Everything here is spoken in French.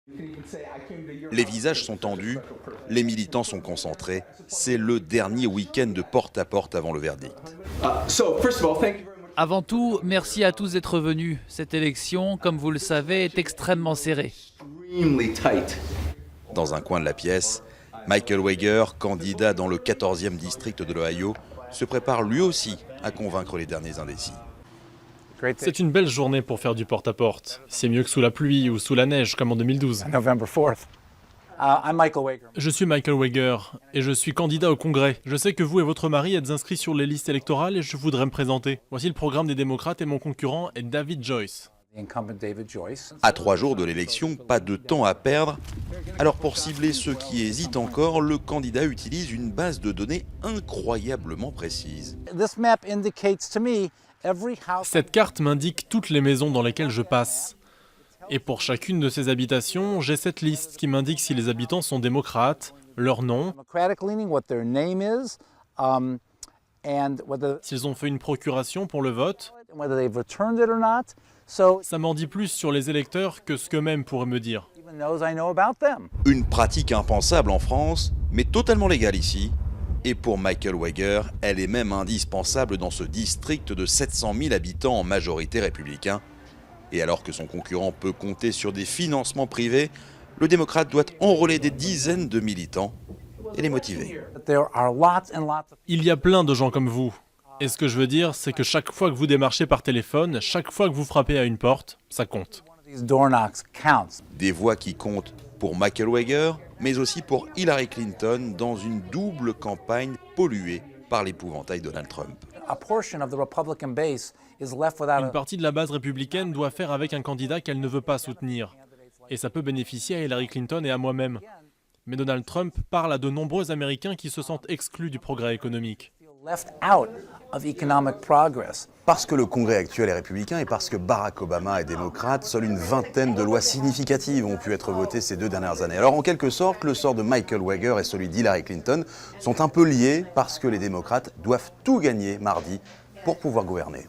Les visages sont tendus, les militants sont concentrés. C'est le dernier week-end de porte-à-porte avant le verdict. Avant tout, merci à tous d'être venus. Cette élection, comme vous le savez, est extrêmement serrée. Dans un coin de la pièce, Michael Wager, candidat dans le 14e district de l'Ohio, se prépare lui aussi à convaincre les derniers indécis. C'est une belle journée pour faire du porte-à-porte. C'est mieux que sous la pluie ou sous la neige comme en 2012. Je suis Michael Wager et je suis candidat au Congrès. Je sais que vous et votre mari êtes inscrits sur les listes électorales et je voudrais me présenter. Voici le programme des démocrates et mon concurrent est David Joyce. À 3 jours de l'élection, pas de temps à perdre. Alors pour cibler ceux qui hésitent encore, le candidat utilise une base de données incroyablement précise. Cette carte m'indique toutes les maisons dans lesquelles je passe. Et pour chacune de ces habitations, j'ai cette liste qui m'indique si les habitants sont démocrates, leur nom, s'ils ont fait une procuration pour le vote. Ça m'en dit plus sur les électeurs que ce qu'eux-mêmes pourraient me dire. Une pratique impensable en France, mais totalement légale ici. Et pour Michael Wager, elle est même indispensable dans ce district de 700 000 habitants en majorité républicain. Et alors que son concurrent peut compter sur des financements privés, le démocrate doit enrôler des dizaines de militants et les motiver. Il y a plein de gens comme vous. Et ce que je veux dire, c'est que chaque fois que vous démarchez par téléphone, chaque fois que vous frappez à une porte, ça compte. Des voix qui comptent pour Michael Wager, mais aussi pour Hillary Clinton dans une double campagne polluée par l'épouvantail Donald Trump. Une partie de la base républicaine doit faire avec un candidat qu'elle ne veut pas soutenir. Et ça peut bénéficier à Hillary Clinton et à moi-même. Mais Donald Trump parle à de nombreux Américains qui se sentent exclus du progrès économique. Parce que le Congrès actuel est républicain et parce que Barack Obama est démocrate, seule une vingtaine de lois significatives ont pu être votées ces 2 dernières années. Alors en quelque sorte, le sort de Michael Wager et celui d'Hillary Clinton sont un peu liés parce que les démocrates doivent tout gagner mardi pour pouvoir gouverner.